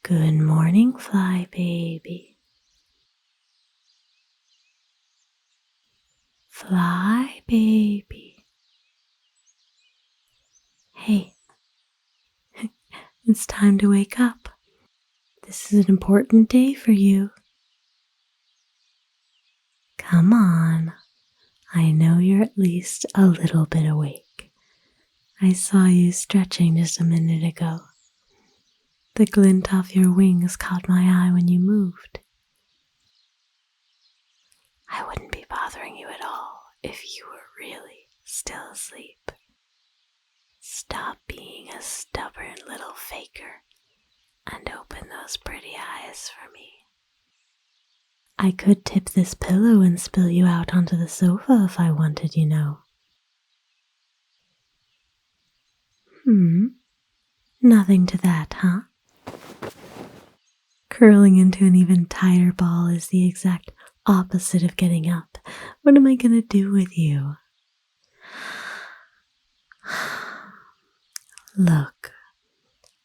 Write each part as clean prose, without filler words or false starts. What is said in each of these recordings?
Good morning, fly baby. Fly baby. Hey, it's time to wake up. This is an important day for you. Come on. I know you're at least a little bit awake. I saw you stretching just a minute ago. The glint off your wings caught my eye when you moved. I wouldn't be bothering you at all if you were really still asleep. Stop being a stubborn little faker and open those pretty eyes for me. I could tip this pillow and spill you out onto the sofa if I wanted, you know. Nothing to that, huh? Curling into an even tighter ball is the exact opposite of getting up. What am I gonna do with you? Look,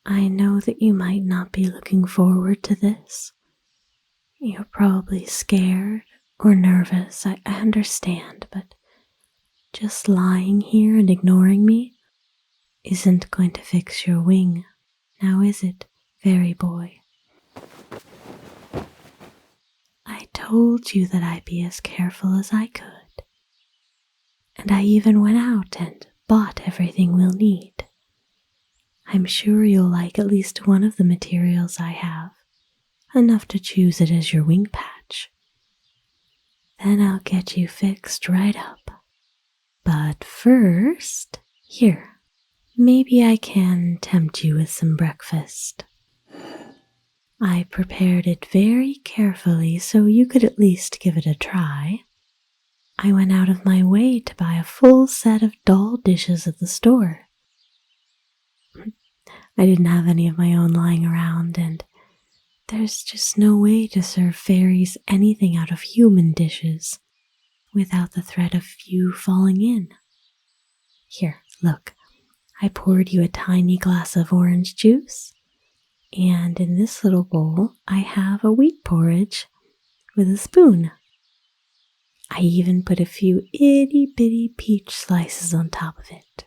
I know that you might not be looking forward to this. You're probably scared or nervous, I understand, but just lying here and ignoring me isn't going to fix your wing, now is it, fairy boy? I told you that I'd be as careful as I could, and I even went out and bought everything we'll need. I'm sure you'll like at least one of the materials I have, enough to choose it as your wing patch. Then I'll get you fixed right up. But first, here, maybe I can tempt you with some breakfast. I prepared it very carefully so you could at least give it a try. I went out of my way to buy a full set of doll dishes at the store. I didn't have any of my own lying around, and there's just no way to serve fairies anything out of human dishes without the threat of you falling in. Here, look, I poured you a tiny glass of orange juice, and in this little bowl I have a wheat porridge with a spoon. I even put a few itty bitty peach slices on top of it,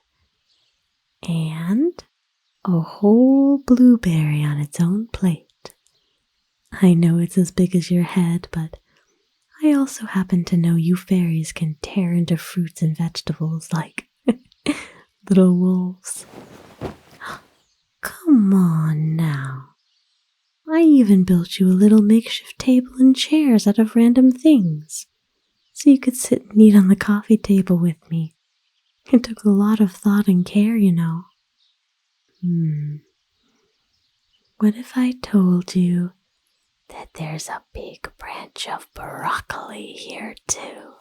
and a whole blueberry on its own plate. I know it's as big as your head, but I also happen to know you fairies can tear into fruits and vegetables like little wolves. Come on now. I even built you a little makeshift table and chairs out of random things, so you could sit and eat on the coffee table with me. It took a lot of thought and care, you know. What if I told you that there's a big branch of broccoli here too?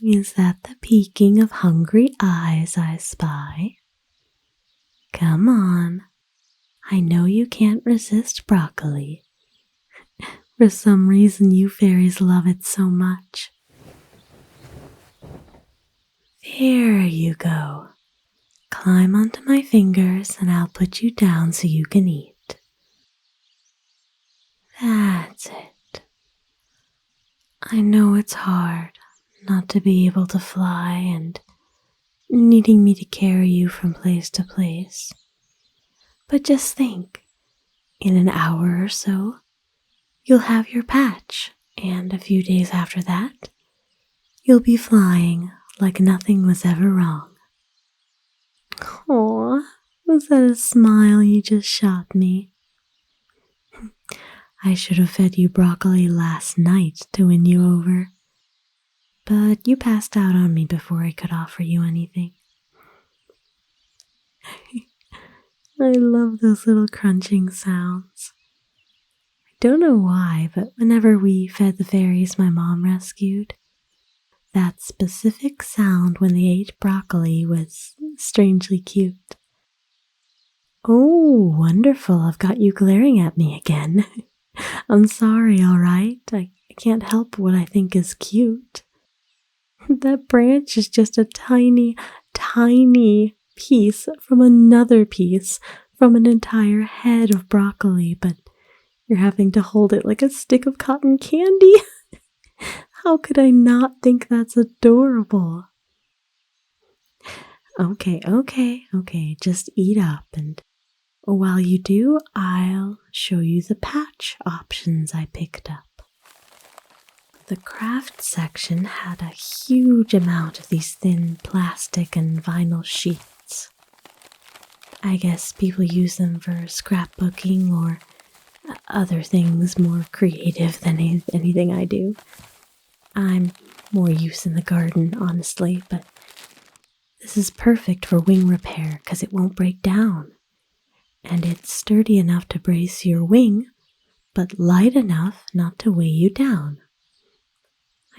Is that the peeking of hungry eyes I spy? Come on, I know you can't resist broccoli. For some reason you fairies love it so much. There you go. Climb onto my fingers and I'll put you down so you can eat. That's it. I know it's hard not to be able to fly and needing me to carry you from place to place. But just think, in an hour or so, you'll have your patch, and a few days after that, you'll be flying like nothing was ever wrong. Aw, was that a smile you just shot me? I should have fed you broccoli last night to win you over, but you passed out on me before I could offer you anything. I love those little crunching sounds. I don't know why, but whenever we fed the fairies my mom rescued, that specific sound when they ate broccoli was strangely cute. Oh, wonderful. I've got you glaring at me again. I'm sorry, all right? I can't help what I think is cute. That branch is just a tiny, tiny piece from another piece from an entire head of broccoli, but you're having to hold it like a stick of cotton candy. How could I not think that's adorable? Okay, just eat up, and while you do, I'll show you the patch options I picked up. The craft section had a huge amount of these thin plastic and vinyl sheets. I guess people use them for scrapbooking or other things more creative than anything I do. I'm more use in the garden, honestly, but this is perfect for wing repair because it won't break down. And it's sturdy enough to brace your wing, but light enough not to weigh you down.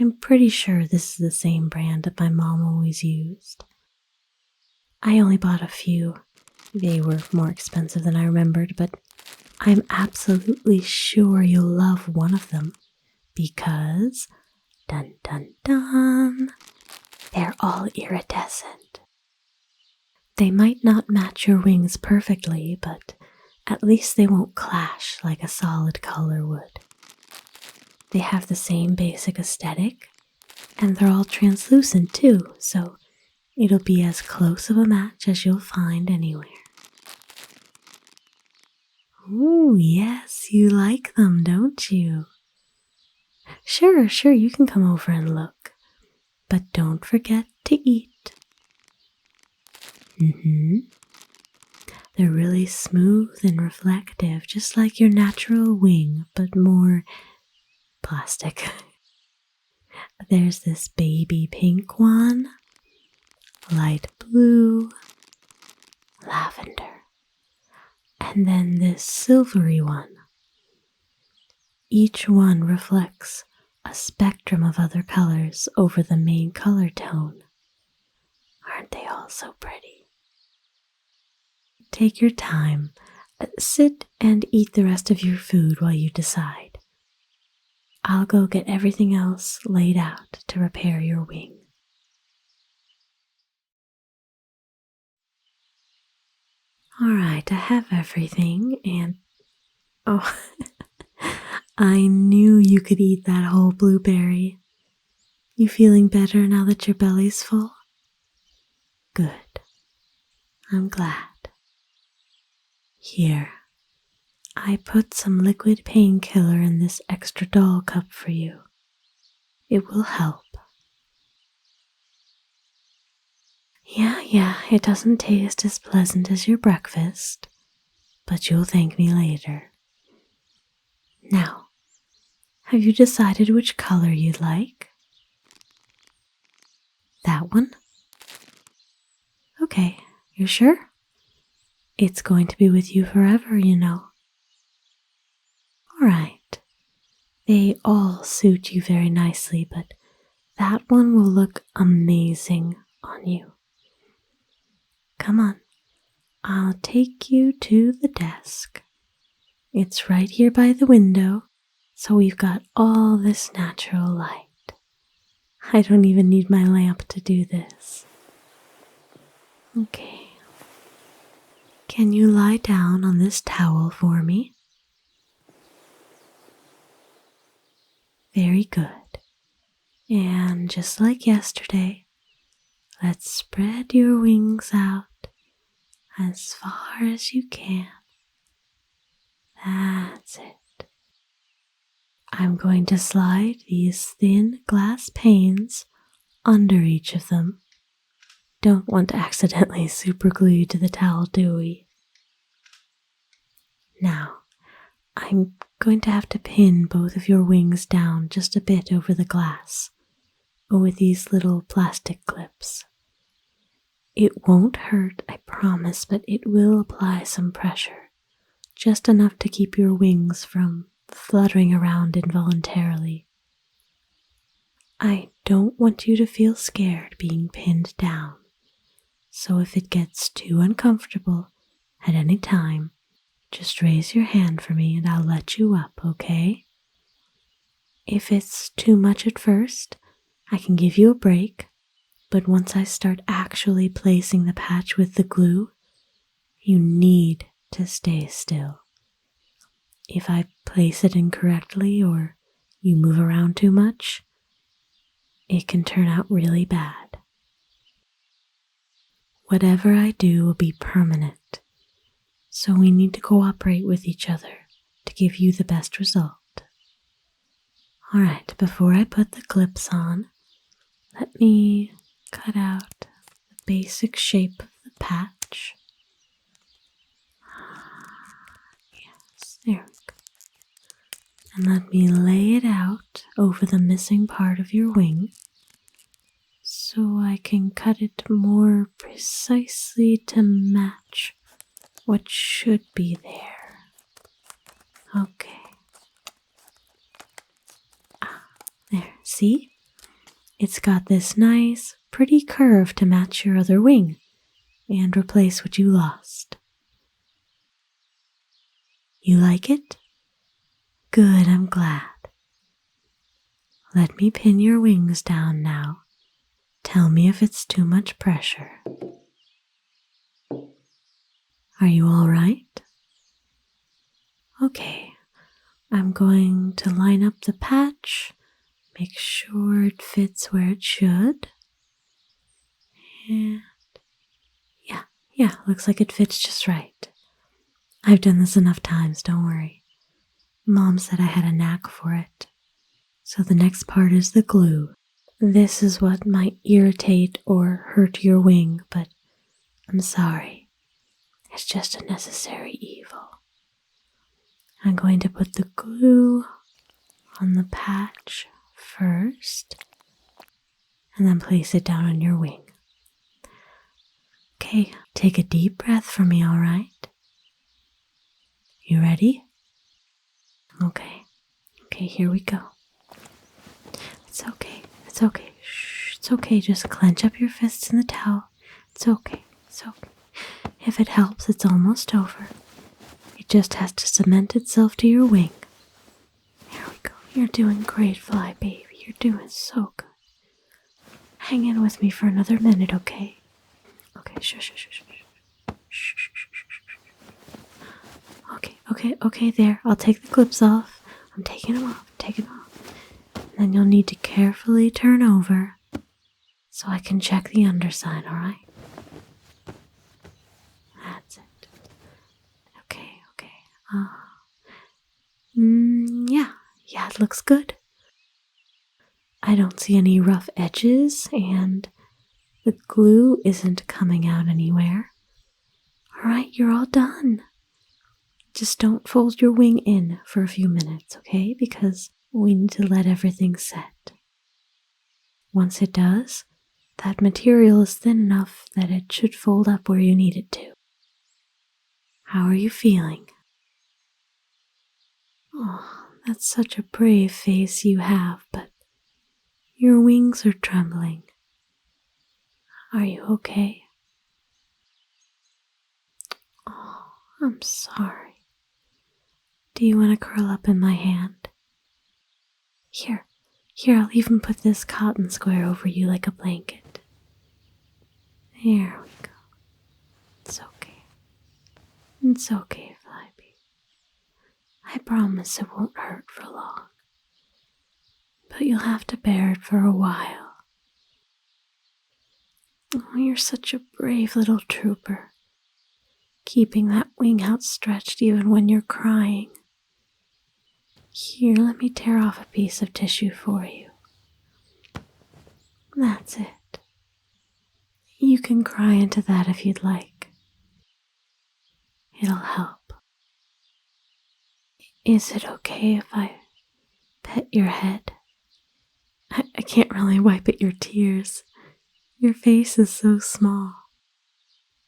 I'm pretty sure this is the same brand that my mom always used. I only bought a few. They were more expensive than I remembered, but I'm absolutely sure you'll love one of them because, dun dun dun, they're all iridescent. They might not match your wings perfectly, but at least they won't clash like a solid color would. They have the same basic aesthetic, and they're all translucent too, so it'll be as close of a match as you'll find anywhere. Ooh, yes, you like them, don't you? Sure, you can come over and look, but don't forget to eat. They're really smooth and reflective, just like your natural wing, but more plastic. There's this baby pink one, light blue, lavender, and then this silvery one. Each one reflects a spectrum of other colors over the main color tone. Aren't they all so pretty? Take your time. Sit and eat the rest of your food while you decide. I'll go get everything else laid out to repair your wing. Alright, I have everything, and oh, I knew you could eat that whole blueberry. You feeling better now that your belly's full? Good. I'm glad. Here, I put some liquid painkiller in this extra doll cup for you. It will help. Yeah, it doesn't taste as pleasant as your breakfast, but you'll thank me later. Now, have you decided which color you'd like? That one? Okay, you're sure? It's going to be with you forever, you know. Alright. They all suit you very nicely, but that one will look amazing on you. Come on, I'll take you to the desk. It's right here by the window, so we've got all this natural light. I don't even need my lamp to do this. Okay. Can you lie down on this towel for me? Very good. And just like yesterday, let's spread your wings out as far as you can. That's it. I'm going to slide these thin glass panes under each of them. Don't want to accidentally superglue you to the towel, do we? Now, I'm going to have to pin both of your wings down just a bit over the glass with these little plastic clips. It won't hurt, I promise, but it will apply some pressure, just enough to keep your wings from fluttering around involuntarily. I don't want you to feel scared being pinned down, so if it gets too uncomfortable at any time, just raise your hand for me and I'll let you up, okay? If it's too much at first, I can give you a break, but once I start actually placing the patch with the glue, you need to stay still. If I place it incorrectly or you move around too much, it can turn out really bad. Whatever I do will be permanent, so we need to cooperate with each other to give you the best result. Alright, before I put the clips on, let me cut out the basic shape of the patch. Yes, there we go. And let me lay it out over the missing part of your wing so I can cut it more precisely to match what should be there. Okay. There, see? It's got this nice, pretty curve to match your other wing and replace what you lost. You like it? Good, I'm glad. Let me pin your wings down now. Tell me if it's too much pressure. Are you all right? Okay, I'm going to line up the patch, make sure it fits where it should. And yeah, looks like it fits just right. I've done this enough times, don't worry. Mom said I had a knack for it. So the next part is the glue. This is what might irritate or hurt your wing, but I'm sorry. It's just a necessary evil. I'm going to put the glue on the patch first, and then place it down on your wing. Okay, take a deep breath for me, all right? You ready? Okay, here we go. It's okay. Shh, it's okay, just clench up your fists in the towel. It's okay. If it helps, it's almost over. It just has to cement itself to your wing. There we go. You're doing great, Fly Baby. You're doing so good. Hang in with me for another minute, okay? Okay, shh. Okay, there. I'll take the clips off. I'm taking them off. And then you'll need to carefully turn over so I can check the underside, alright? That's it. Okay. Yeah, it looks good. I don't see any rough edges, and the glue isn't coming out anywhere. Alright, you're all done. Just don't fold your wing in for a few minutes, okay? Because we need to let everything set. Once it does, that material is thin enough that it should fold up where you need it to. How are you feeling? Oh, that's such a brave face you have, but your wings are trembling. Are you okay? Oh, I'm sorry. Do you want to curl up in my hand? Here, I'll even put this cotton square over you like a blanket. There we go. It's okay, Flyby. I promise it won't hurt for long. But you'll have to bear it for a while. Oh, you're such a brave little trooper. Keeping that wing outstretched even when you're crying. Here, let me tear off a piece of tissue for you. That's it. You can cry into that if you'd like. It'll help. Is it okay if I pet your head? I can't really wipe at your tears. Your face is so small.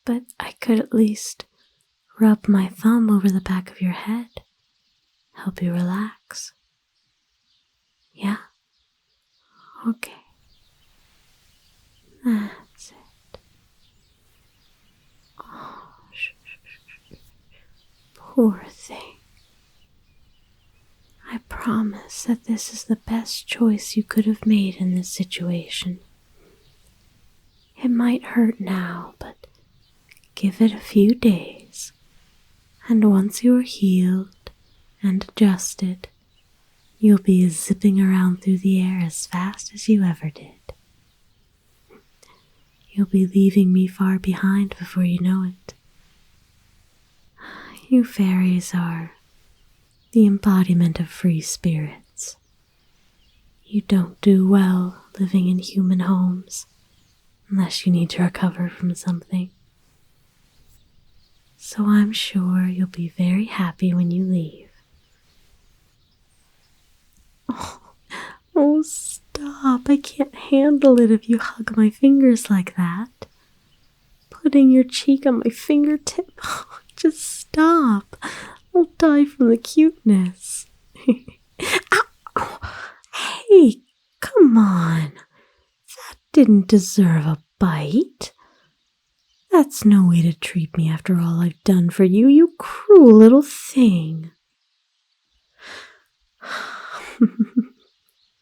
But I could at least rub my thumb over the back of your head. Help you relax. Yeah? Okay. That's it. Oh, shh. Poor thing. I promise that this is the best choice you could have made in this situation. It might hurt now, but give it a few days. And once you're healed and adjusted, you'll be zipping around through the air as fast as you ever did. You'll be leaving me far behind before you know it. You fairies are the embodiment of free spirits. You don't do well living in human homes unless you need to recover from something. So I'm sure you'll be very happy when you leave. Oh, stop. I can't handle it if you hug my fingers like that. Putting your cheek on my fingertip. Just stop. I'll die from the cuteness. Hey, come on. That didn't deserve a bite. That's no way to treat me after all I've done for you, you cruel little thing.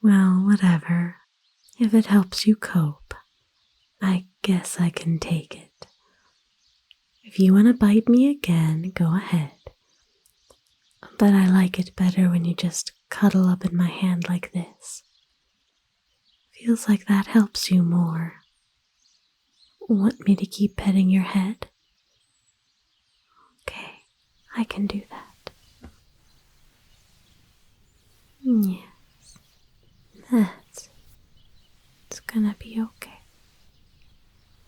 Well, whatever. If it helps you cope, I guess I can take it. If you want to bite me again, go ahead. But I like it better when you just cuddle up in my hand like this. Feels like that helps you more. Want me to keep petting your head? Okay, I can do that. Yes, that's it. It's gonna be okay.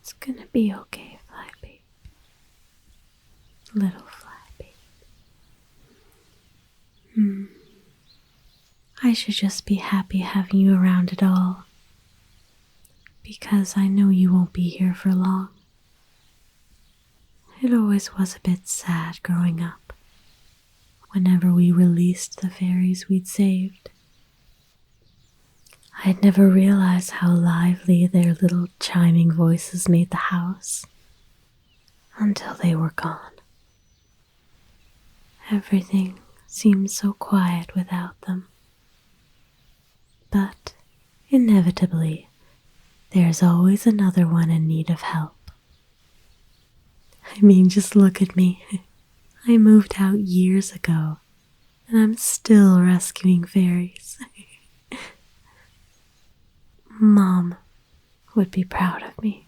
It's gonna be okay, Flybaby. Little Flybaby. I should just be happy having you around at all, because I know you won't be here for long. It always was a bit sad growing up, whenever we released the fairies we'd saved. I'd never realized how lively their little chiming voices made the house until they were gone. Everything seemed so quiet without them. But inevitably, there's always another one in need of help. I mean, just look at me. I moved out years ago, and I'm still rescuing fairies. Mom would be proud of me.